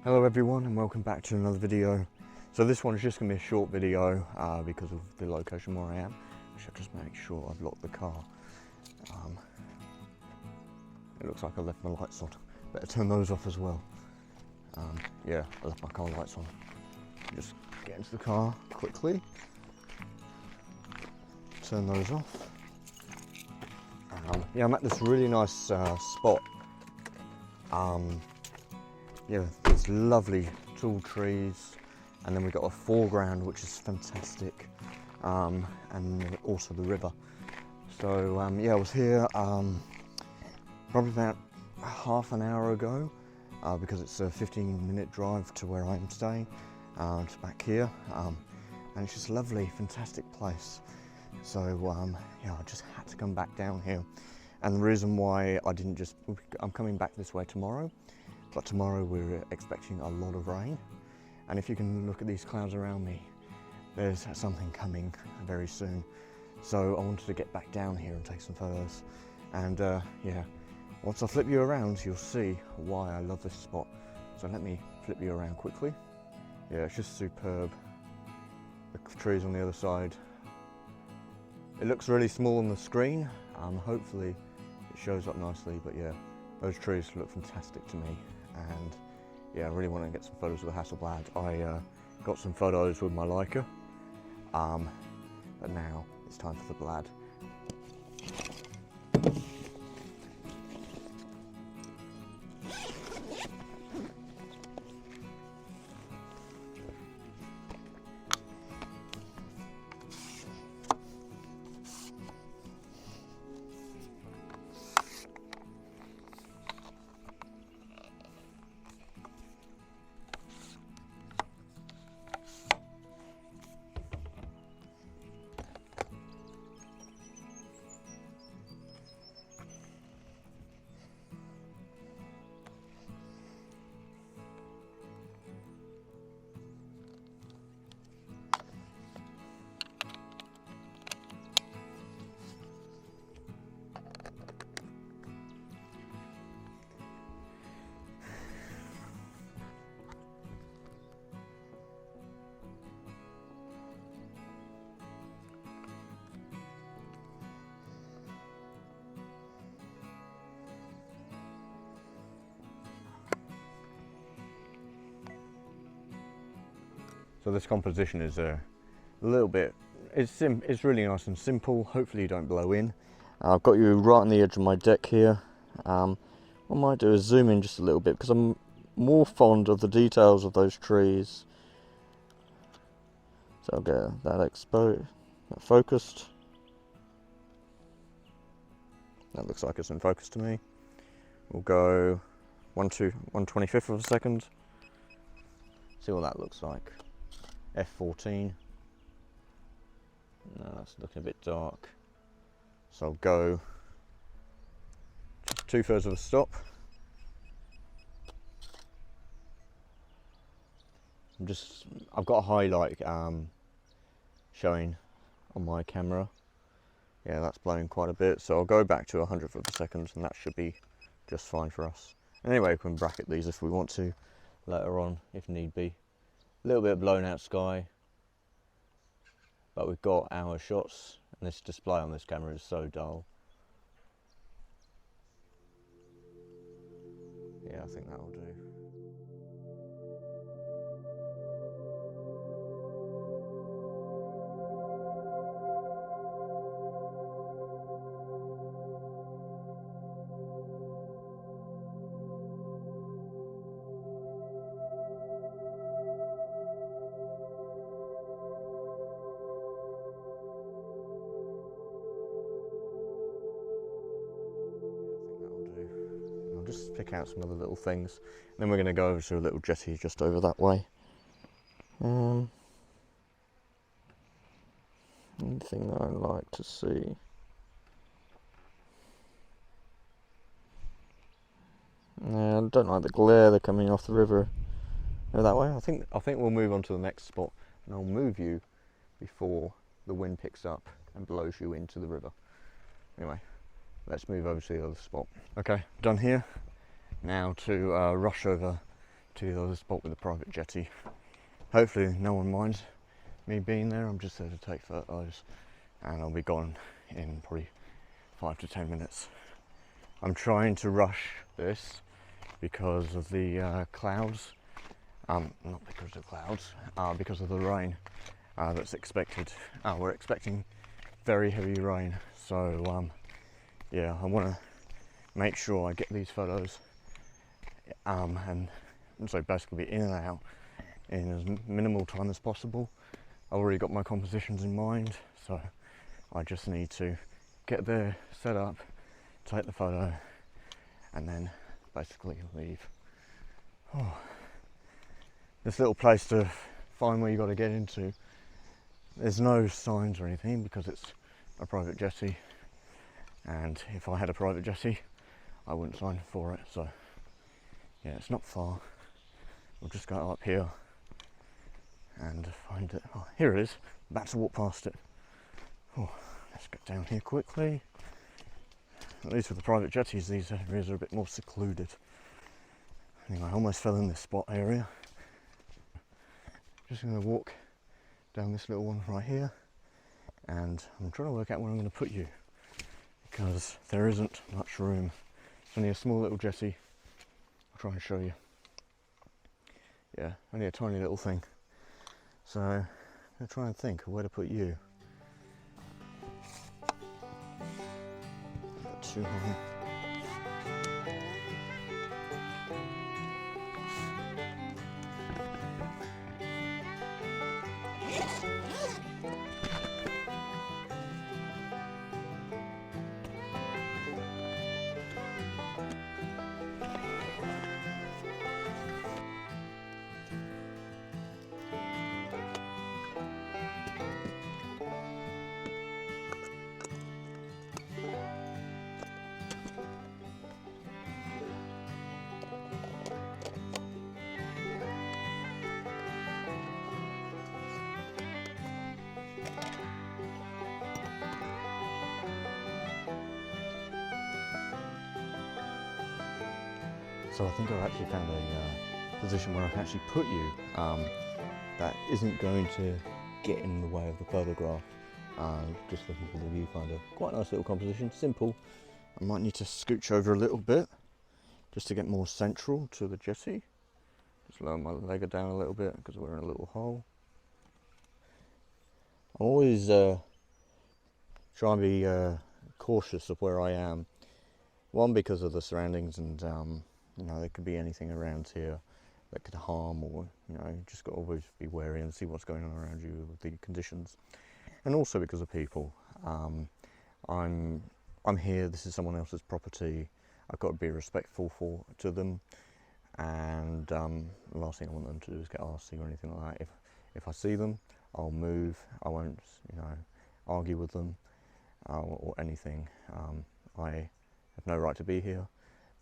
Hello everyone and welcome back to another video. So this one is just going to be a short video because of the location where I am. I should just make sure I've locked the car. It looks like I left my lights on. Better turn those off as well. Yeah, I left my car lights on. Just get into the car quickly. Turn those off. Yeah, I'm at this really nice spot. Yeah, there's lovely tall trees, and then we've got a foreground which is fantastic, and also the river. So yeah, I was here probably about half an hour ago because it's a 15-minute drive to where I'm staying, to back here, and it's just a lovely, fantastic place. So yeah, I just had to come back down here, and the reason why I'm coming back this way tomorrow. But tomorrow we're expecting a lot of rain, and if you can look at these clouds around me, there's something coming very soon. So I wanted to get back down here and take some photos, and yeah, once I flip you around you'll see why I love this spot. So let me flip you around quickly. Yeah, it's just superb. The trees on the other side. It looks really small on the screen, hopefully it shows up nicely, but yeah, those trees look fantastic to me. And yeah, I really want to get some photos with the Hasselblad. I got some photos with my Leica, but now it's time for the Blad. So this composition is a little bit, it's really nice and simple. Hopefully you don't blow in. I've got you right on the edge of my deck here. What I might do is zoom in just a little bit because I'm more fond of the details of those trees. So I'll get that focused. That looks like it's in focus to me. We'll go 1/25 of a second. See what that looks like. F14. No, that's looking a bit dark. So I'll go 2/3 of a stop. I've got a highlight showing on my camera. Yeah, that's blowing quite a bit. So I'll go back to 100th of a second, and that should be just fine for us. Anyway, we can bracket these if we want to later on, if need be. A little bit of blown out sky, but we've got our shots, and this display on this camera is so dull. Yeah, I think that'll do. Just pick out some other little things. Then we're going to go over to a little jetty just over that way. Anything that I like to see. Yeah, I don't like the glare they're coming off the river. Go that way. I think we'll move on to the next spot, and I'll move you before the wind picks up and blows you into the river. Anyway, let's move over to the other spot. Okay, done here. Now to rush over to the other spot with the private jetty. Hopefully no one minds me being there. I'm just there to take photos, and I'll be gone in probably 5 to 10 minutes. I'm trying to rush this because of the clouds. Not because of clouds, because of the rain that's expected. We're expecting very heavy rain, so yeah, I want to make sure I get these photos and so basically be in and out in as minimal time as possible. I've already got my compositions in mind, so I just need to get there, set up, take the photo, and then basically leave. Oh. This little place to find where you got to get into, there's no signs or anything because it's a private jetty, and if I had a private jetty I wouldn't sign for it. So yeah, it's not far. We'll just go up here and find it. Oh, here it is. About to walk past it. Oh, let's get down here quickly. At least with the private jetties, these areas are a bit more secluded. Anyway, I almost fell in this spot area. Just going to walk down this little one right here, and I'm trying to work out where I'm going to put you because there isn't much room. It's only a small little jetty. I'll try and show you. Yeah, only a tiny little thing. So I'm going to try and think of where to put you. Not too high. So I think I've actually found a position where I can actually put you that isn't going to get in the way of the photograph. Just looking for the viewfinder. Quite a nice little composition, simple. I might need to scooch over a little bit just to get more central to the jetty. Just lower my leg down a little bit because we're in a little hole. I always try and be cautious of where I am. One, because of the surroundings, and you know, there could be anything around here that could harm, or you know, you just got to always be wary and see what's going on around you with the conditions. And also because of people. I'm here. This is someone else's property. I've got to be respectful to them. And the last thing I want them to do is get arsy or anything like that. If I see them, I'll move. I won't, you know, argue with them or anything. I have no right to be here,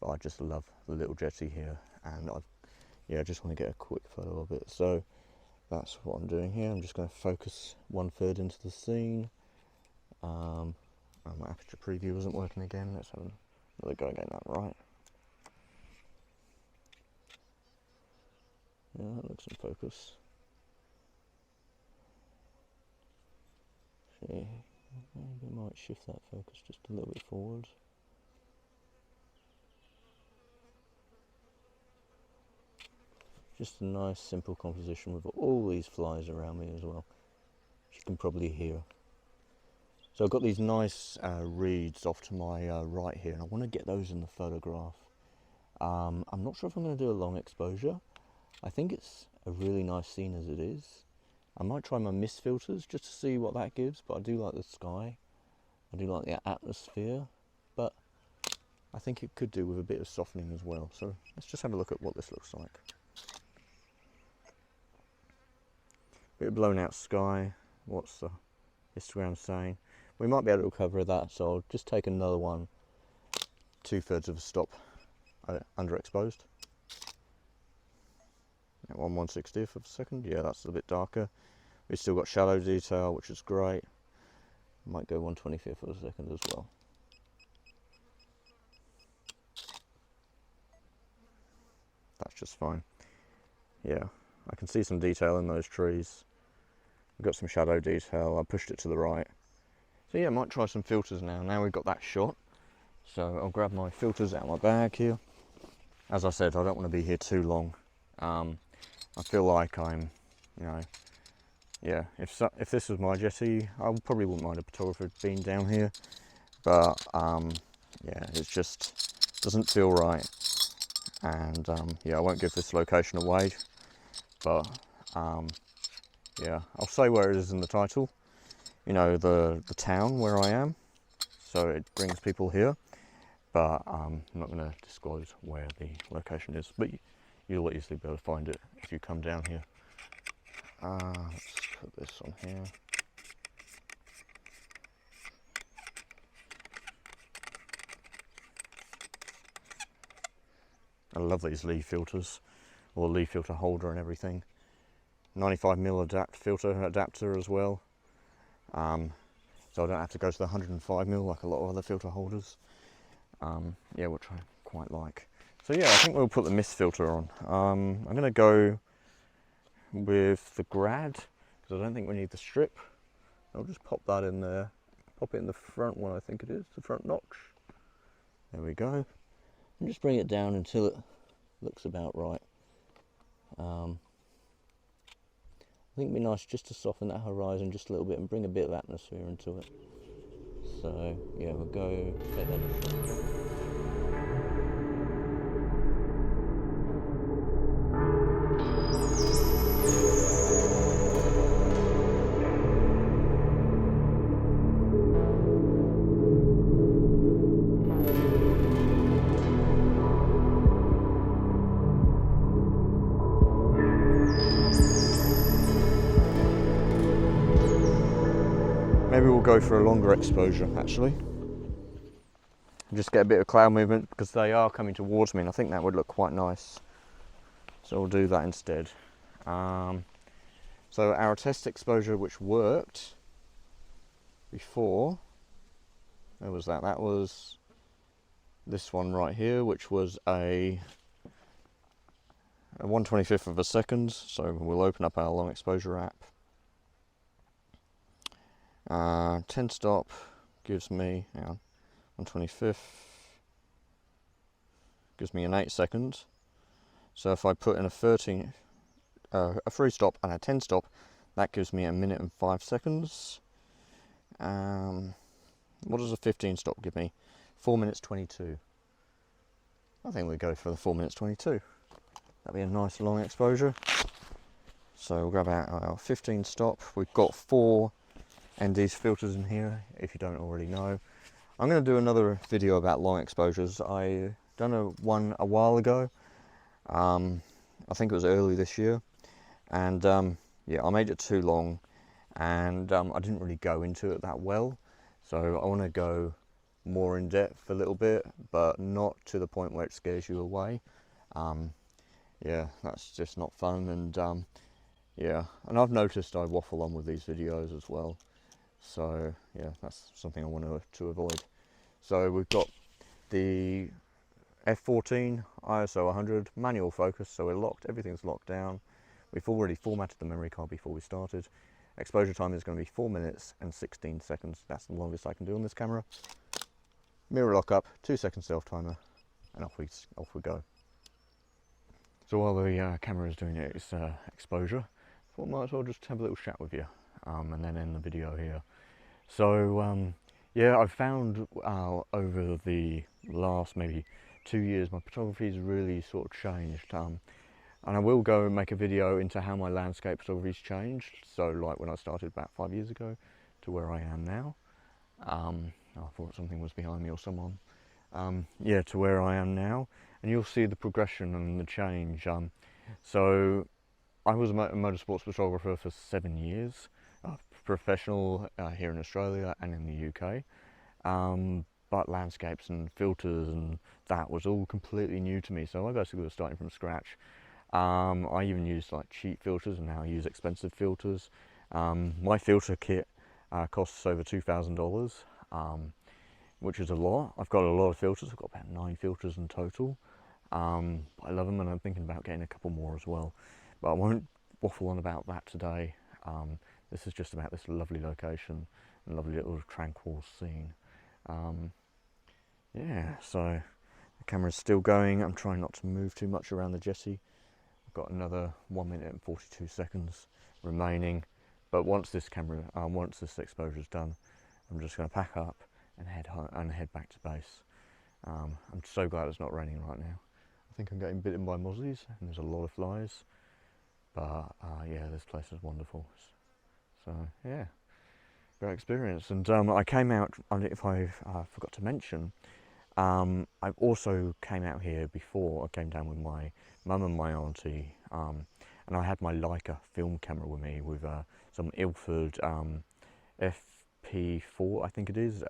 but I just love the little jetty here, and I just want to get a quick photo of it. So that's what I'm doing here. I'm just going to focus 1/3 into the scene. My aperture preview isn't working again. Let's have another go again. That right? Yeah, that looks in focus. See, maybe I might shift that focus just a little bit forward. Just a nice simple composition with all these flies around me as well, as you can probably hear. So I've got these nice reeds off to my right here, and I want to get those in the photograph. I'm not sure if I'm going to do a long exposure. I think it's a really nice scene as it is. I might try my mist filters just to see what that gives, but I do like the sky. I do like the atmosphere, but I think it could do with a bit of softening as well. So let's just have a look at what this looks like. Bit of blown out sky. What's the histogram saying? We might be able to recover that, so I'll just take another one, 2/3 of a stop underexposed. At 1/160th of a second. Yeah, that's a bit darker. We've still got shadow detail, which is great. Might go 1/25th of a second as well. That's just fine. yeah, I can see some detail in those trees. We've got some shadow detail. I pushed it to the right. So yeah, I might try some filters now. Now we've got that shot. So I'll grab my filters out of my bag here. As I said, I don't want to be here too long. I feel like I'm, you know, yeah, if this was my jetty, I probably wouldn't mind a photographer being down here. But yeah, it just doesn't feel right. And yeah, I won't give this location away. But yeah, I'll say where it is in the title. You know, the town where I am. So it brings people here. But I'm not going to disclose where the location is, but you'll easily be able to find it if you come down here. Let's put this on here. I love these leaf filters, or leaf filter holder and everything. 95mm filter adapter as well. So I don't have to go to the 105mm like a lot of other filter holders. Yeah, which I quite like. So yeah, I think we'll put the mist filter on. I'm going to go with the grad, because I don't think we need the strip. I'll just pop that in there. Pop it in the front one, I think it is, the front notch. There we go. And just bring it down until it looks about right. I think it'd be nice just to soften that horizon just a little bit and bring a bit of atmosphere into it. So yeah, we'll go take that in front. Maybe we'll go for a longer exposure actually. Just get a bit of cloud movement because they are coming towards me and I think that would look quite nice. So we'll do that instead. So our test exposure which worked before, where was that? That was this one right here, which was a 1/25 of a second. So we'll open up our long exposure app. 10 stop gives me, hang on, 1/25 gives me an 8 seconds. So if I put in a 13, a 3 stop and a 10 stop, that gives me 1 minute and 5 seconds. What does a 15 stop give me? 4 minutes 22. I think we go for the 4 minutes 22. That'd be a nice long exposure. So we'll grab out our 15 stop. We've got 4 ND's filters in here, if you don't already know. I'm going to do another video about long exposures. I done one a while ago. I think it was early this year, and yeah, I made it too long, and I didn't really go into it that well. So I want to go more in depth a little bit, but not to the point where it scares you away. Yeah, that's just not fun, and yeah, and I've noticed I waffle on with these videos as well. So yeah, that's something I want to avoid. So we've got the F14 ISO 100 manual focus, so we're locked, everything's locked down. We've already formatted the memory card before we started. Exposure time is going to be 4 minutes and 16 seconds. That's the longest I can do on this camera. Mirror lock up, 2 second self timer, and off we go. So while the camera is doing its exposure, I thought I might as well just have a little chat with you, and then end the video here. So yeah, I've found over the last maybe 2 years my photography's really sort of changed, and I will go and make a video into how my landscape photography's changed. So like when I started about 5 years ago to where I am now. I thought something was behind me or someone. Yeah, to where I am now, and you'll see the progression and the change. So I was a motorsports photographer for 7 years, professional here in Australia and in the UK. But landscapes and filters and that was all completely new to me. So I basically was starting from scratch. I even used like cheap filters, and now I use expensive filters. My filter kit costs over $2,000, which is a lot. I've got a lot of filters. I've got about 9 filters in total. I love them, and I'm thinking about getting a couple more as well. but I won't waffle on about that today. This is just about this lovely location and lovely little tranquil scene. Yeah, so the camera's still going. I'm trying not to move too much around the jetty. I've got another 1 minute and 42 seconds remaining, but once this exposure is done, I'm just going to pack up and head home and head back to base. I'm so glad it's not raining right now. I think I'm getting bitten by mozzies and there's a lot of flies, but yeah, this place is wonderful. So yeah, great experience. And I came out, if I forgot to mention, I also came out here before. I came down with my mum and my auntie, and I had my Leica film camera with me with some Ilford F4, I think it is,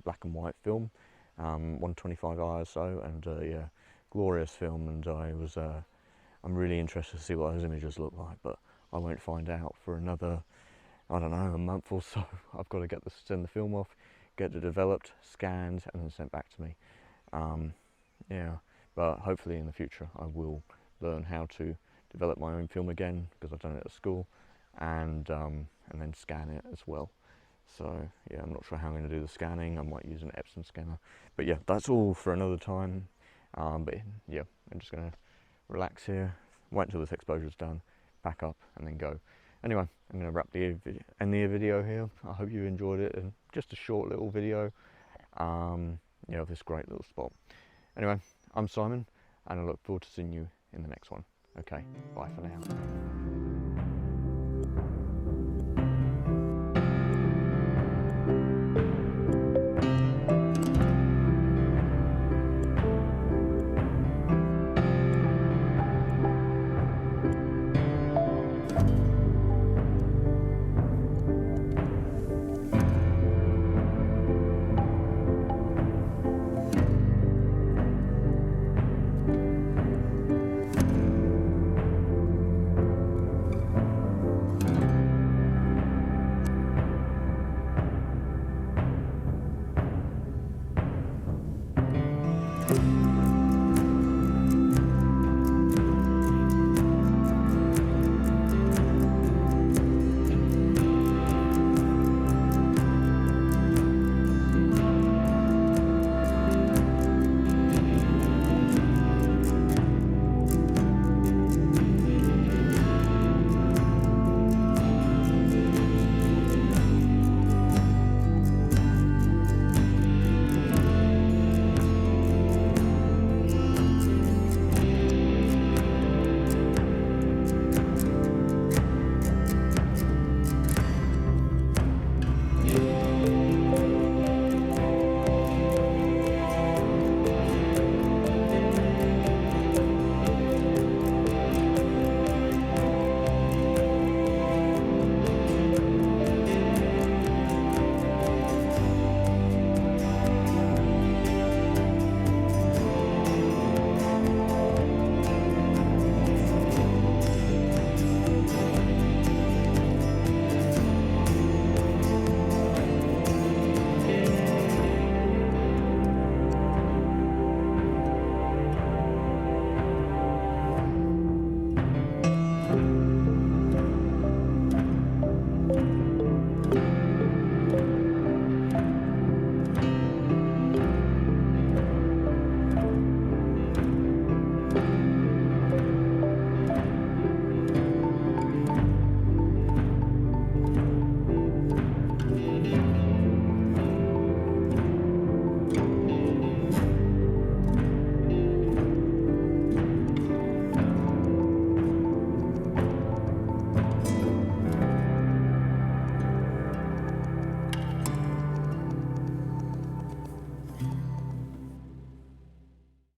black and white film, 125 ISO, and yeah, glorious film. And I'm really interested to see what those images look like, but I won't find out for another, I don't know, a month or so. I've got to send the film off, get it developed, scanned, and then sent back to me. Yeah, but hopefully in the future I will learn how to develop my own film again, because I've done it at school, and then scan it as well. So yeah, I'm not sure how I'm going to do the scanning. I might use an Epson scanner, but yeah, that's all for another time. But yeah, I'm just going to relax here, wait until this exposure is done, pack up, and then go. Anyway, I'm going to end the video here. I hope you enjoyed it, and just a short little video, yeah, of this great little spot. Anyway, I'm Simon, and I look forward to seeing you in the next one. Okay, bye for now.